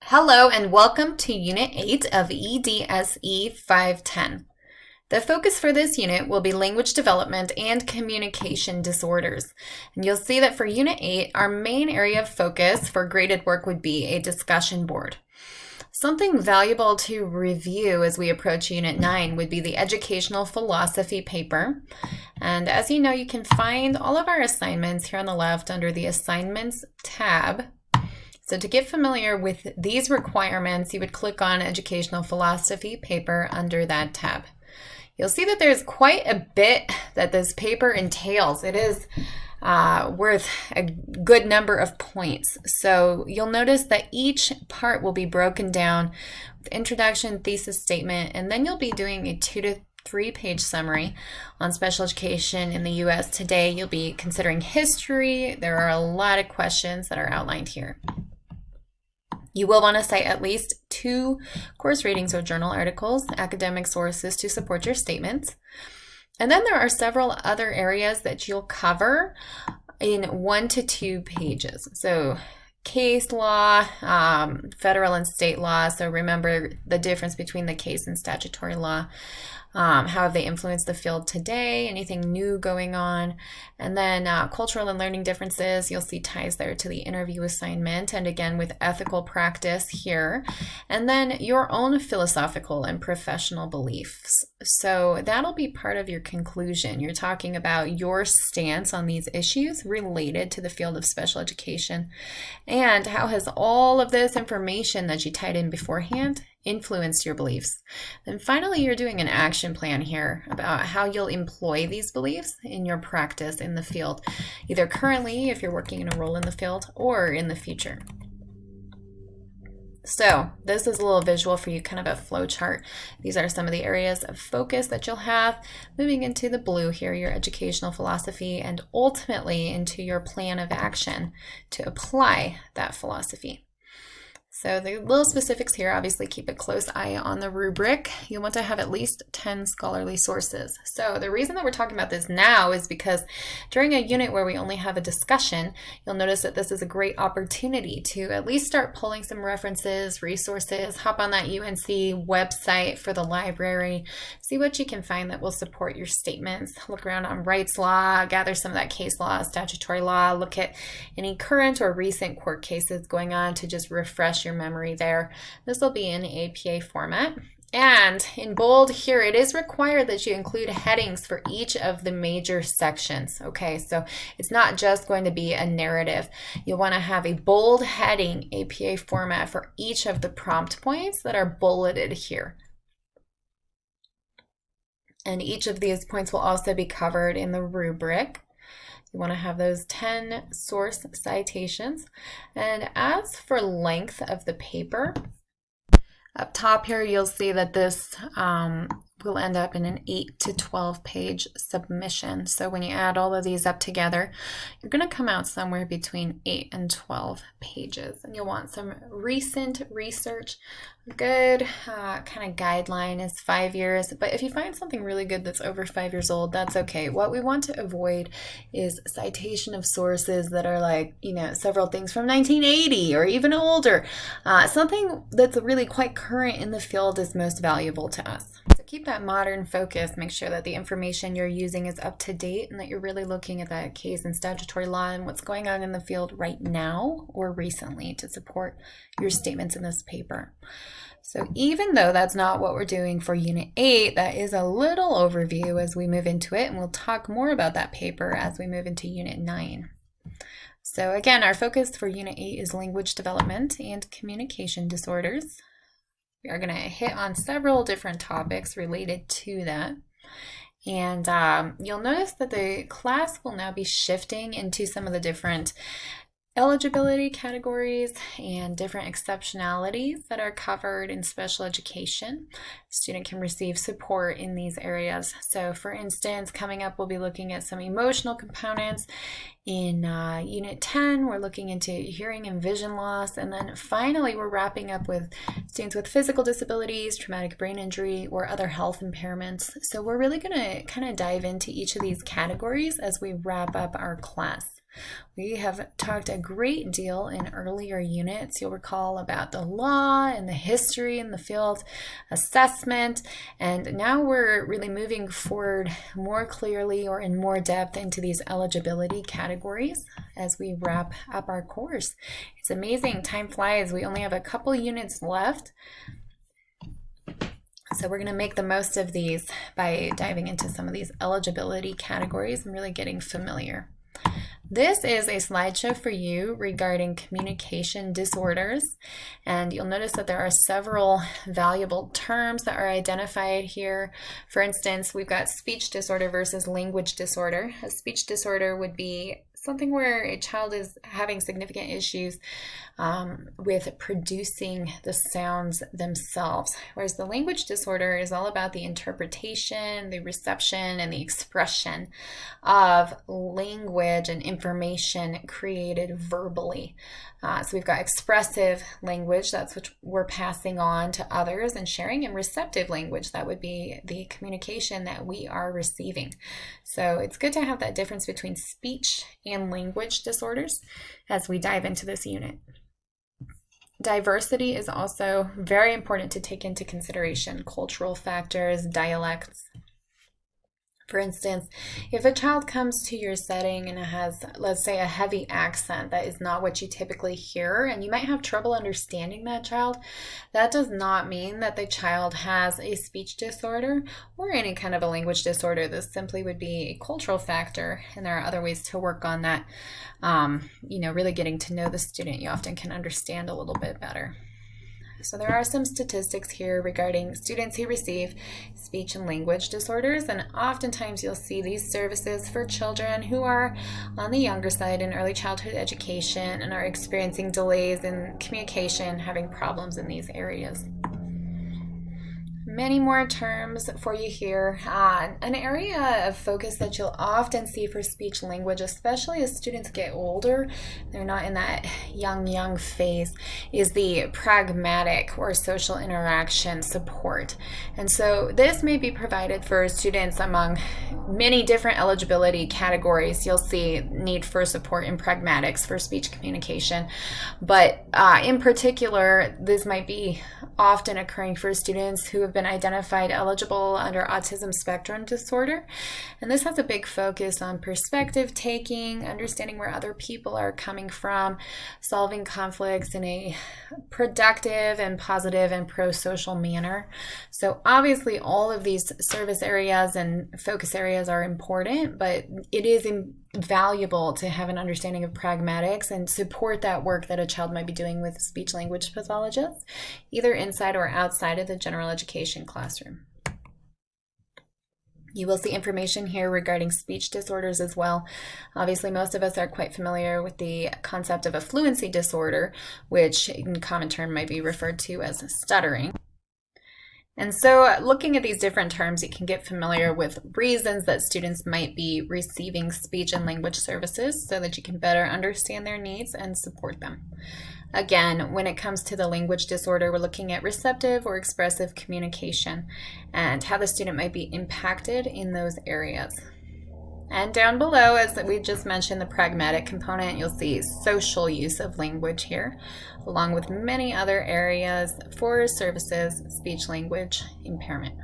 Hello and welcome to Unit 8 of EDSE 510. The focus for this unit will be language development and communication disorders. And you'll see that for Unit 8, our main area of focus for graded work would be a discussion board. Something valuable to review as we approach Unit 9 would be the educational philosophy paper. And as you know, you can find all of our assignments here on the left under the Assignments tab. So to get familiar with these requirements, you would click on Educational Philosophy paper under that tab. You'll see that there's quite a bit that this paper entails. It is worth a good number of points. So you'll notice that each part will be broken down with introduction, thesis statement, and then you'll be doing a 2 to 3 page summary on special education in the U.S. today. You'll be considering history. There are a lot of questions that are outlined here. You will want to cite at least 2 course ratings or journal articles, academic sources to support your statements. And then there are several other areas that you'll cover in 1 to 2 pages. So case law, federal and state law. So remember the difference between the case and statutory law. How have they influenced the field today? Anything new going on? And then cultural and learning differences. You'll see ties there to the interview assignment and again with ethical practice here. And then your own philosophical and professional beliefs. So that'll be part of your conclusion. You're talking about your stance on these issues related to the field of special education and how has all of this information that you tied in beforehand influenced your beliefs. Then finally, you're doing an action plan here about how you'll employ these beliefs in your practice in the field, either currently if you're working in a role in the field or in the future. So this is a little visual for you, kind of a flow chart. These are some of the areas of focus that you'll have moving into the blue here, your educational philosophy, and ultimately into your plan of action to apply that philosophy. So the little specifics here, obviously keep a close eye on the rubric. You'll want to have at least 10 scholarly sources. So the reason that we're talking about this now is because during a unit where we only have a discussion, you'll notice that this is a great opportunity to at least start pulling some references, resources, hop on that UNC website for the library, see what you can find that will support your statements. Look around on rights law, gather some of that case law, statutory law, look at any current or recent court cases going on to just refresh your memory there. This will be in APA format. And in bold here, it is required that you include headings for each of the major sections. Okay, so it's not just going to be a narrative. You'll want to have a bold heading APA format for each of the prompt points that are bulleted here. And each of these points will also be covered in the rubric. You want to have those 10 source citations. And as for length of the paper, up top here you'll see that this will end up in an 8 to 12 page submission. So when you add all of these up together, you're going to come out somewhere between 8 and 12 pages. And you'll want some recent research. A good kind of guideline is 5 years, but if you find something really good that's over 5 years old, that's okay. What we want to avoid is citation of sources that are like, several things from 1980 or even older. Something that's really quite current in the field is most valuable to us. So keep that modern focus. Make sure that the information you're using is up to date and that you're really looking at that case and statutory law and what's going on in the field right now or recently to support your statements in this paper. So even though that's not what we're doing for Unit 8, that is a little overview as we move into it, and we'll talk more about that paper as we move into Unit 9. So again, our focus for Unit 8 is language development and communication disorders. We are going to hit on several different topics related to that. And you'll notice that the class will now be shifting into some of the different eligibility categories and different exceptionalities that are covered in special education. The student can receive support in these areas. So for instance, coming up, we'll be looking at some emotional components. In Unit 10, we're looking into hearing and vision loss. And then finally, we're wrapping up with students with physical disabilities, traumatic brain injury, or other health impairments. So we're really going to kind of dive into each of these categories as we wrap up our class. We have talked a great deal in earlier units. You'll recall about the law and the history in the field, assessment, and now we're really moving forward more clearly or in more depth into these eligibility categories as we wrap up our course. It's amazing, time flies. We only have a couple units left. So we're going to make the most of these by diving into some of these eligibility categories and really getting familiar. This is a slideshow for you regarding communication disorders, and you'll notice that there are several valuable terms that are identified here. For instance, we've got speech disorder versus language disorder. A speech disorder would be something where a child is having significant issues with producing the sounds themselves, whereas the language disorder is all about the interpretation, the reception, and the expression of language and information created verbally. So we've got expressive language, that's what we're passing on to others and sharing, and receptive language, that would be the communication that we are receiving. So it's good to have that difference between speech and language disorders as we dive into this unit. Diversity is also very important to take into consideration. Cultural factors, dialects. For instance, if a child comes to your setting and has, let's say, a heavy accent that is not what you typically hear, and you might have trouble understanding that child, that does not mean that the child has a speech disorder or any kind of a language disorder. This simply would be a cultural factor, and there are other ways to work on that. Really getting to know the student, you often can understand a little bit better. So there are some statistics here regarding students who receive speech and language disorders, and oftentimes you'll see these services for children who are on the younger side in early childhood education and are experiencing delays in communication, having problems in these areas. Many more terms for you here. An area of focus that you'll often see for speech language, especially as students get older, they're not in that young phase, is the pragmatic or social interaction support. And so this may be provided for students among many different eligibility categories. You'll see need for support in pragmatics for speech communication, but in particular, this might be often occurring for students who have been identified eligible under autism spectrum disorder. And this has a big focus on perspective taking, understanding where other people are coming from, solving conflicts in a productive and positive and pro-social manner. So obviously all of these service areas and focus areas are important, but it is valuable to have an understanding of pragmatics and support that work that a child might be doing with speech language pathologists, either inside or outside of the general education classroom. You will see information here regarding speech disorders as well. Obviously, most of us are quite familiar with the concept of a fluency disorder, which in common term might be referred to as stuttering. And so looking at these different terms, you can get familiar with reasons that students might be receiving speech and language services so that you can better understand their needs and support them. Again, when it comes to the language disorder, we're looking at receptive or expressive communication and how the student might be impacted in those areas. And down below, as we just mentioned, the pragmatic component, you'll see social use of language here, along with many other areas for services, speech language impairment.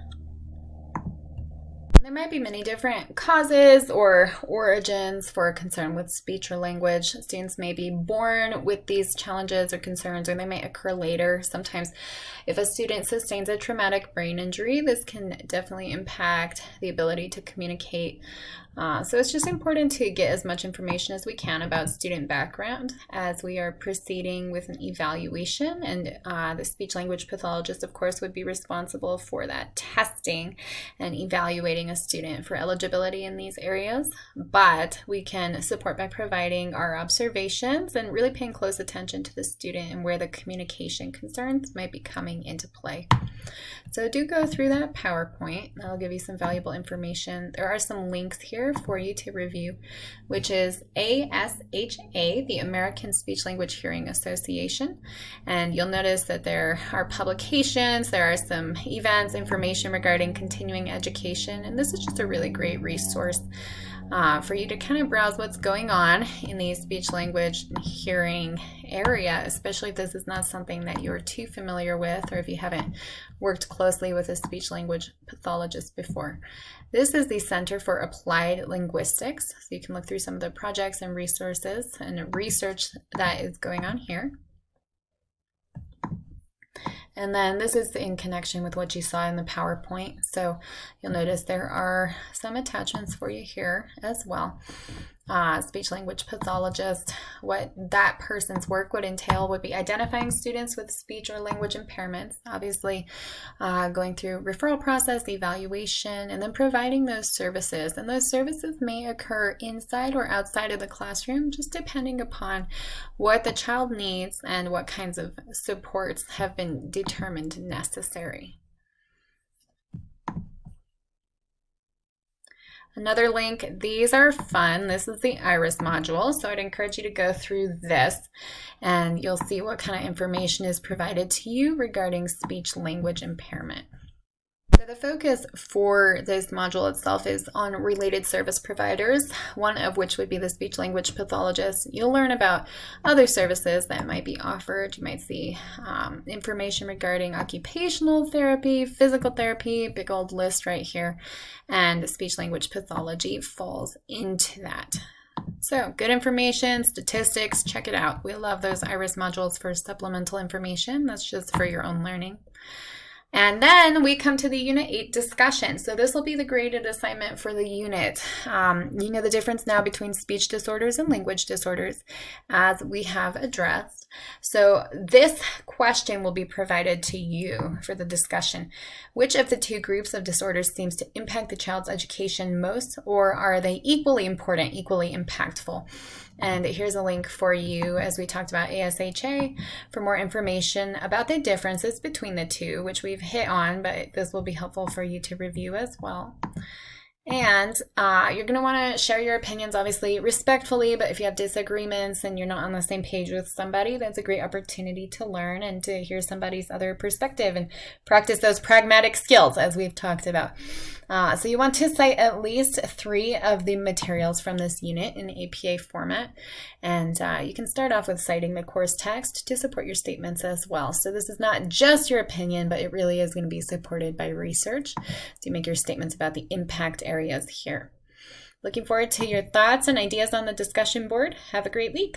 There might be many different causes or origins for concern with speech or language. Students may be born with these challenges or concerns, or they may occur later. Sometimes if a student sustains a traumatic brain injury, this can definitely impact the ability to communicate. So it's just important to get as much information as we can about student background as we are proceeding with an evaluation. And the speech language pathologist, of course, would be responsible for that testing and evaluating a student for eligibility in these areas. But we can support by providing our observations and really paying close attention to the student and where the communication concerns might be coming into play. So do go through that PowerPoint. That'll give you some valuable information. There are some links here for you to review, which is ASHA, the American Speech Language Hearing Association. And you'll notice that there are publications, there are some events, information regarding continuing education, and this is just a really great resource for you to kind of browse what's going on in the speech, language, and hearing area, especially if this is not something that you're too familiar with or if you haven't worked closely with a speech language pathologist before. This is the Center for Applied Linguistics, so you can look through some of the projects and resources and research that is going on here. And then this is in connection with what you saw in the PowerPoint. So you'll notice there are some attachments for you here as well. Speech language pathologist, what that person's work would entail would be identifying students with speech or language impairments, obviously going through referral process, evaluation, and then providing those services. And those services may occur inside or outside of the classroom, just depending upon what the child needs and what kinds of supports have been determined necessary. Another link, these are fun. This is the IRIS module, so I'd encourage you to go through this and you'll see what kind of information is provided to you regarding speech language impairment. So the focus for this module itself is on related service providers, one of which would be the speech language pathologist. You'll learn about other services that might be offered. You might see information regarding occupational therapy, physical therapy, big old list right here, and speech language pathology falls into that. So good information, statistics, check it out. We love those IRIS modules for supplemental information. That's just for your own learning. And then we come to the Unit 8 discussion. So this will be the graded assignment for the unit. You know the difference now between speech disorders and language disorders, as we have addressed. So this question will be provided to you for the discussion. Which of the two groups of disorders seems to impact the child's education most, or are they equally important, equally impactful? And here's a link for you, as we talked about ASHA, for more information about the differences between the two, which we've hit on, but this will be helpful for you to review as well. And you're going to want to share your opinions, obviously, respectfully, but if you have disagreements and you're not on the same page with somebody, that's a great opportunity to learn and to hear somebody's other perspective and practice those pragmatic skills, as we've talked about. So you want to cite at least 3 of the materials from this unit in APA format, and you can start off with citing the course text to support your statements as well. So this is not just your opinion, but it really is going to be supported by research to make your statements about the impact areas here. Looking forward to your thoughts and ideas on the discussion board. Have a great week.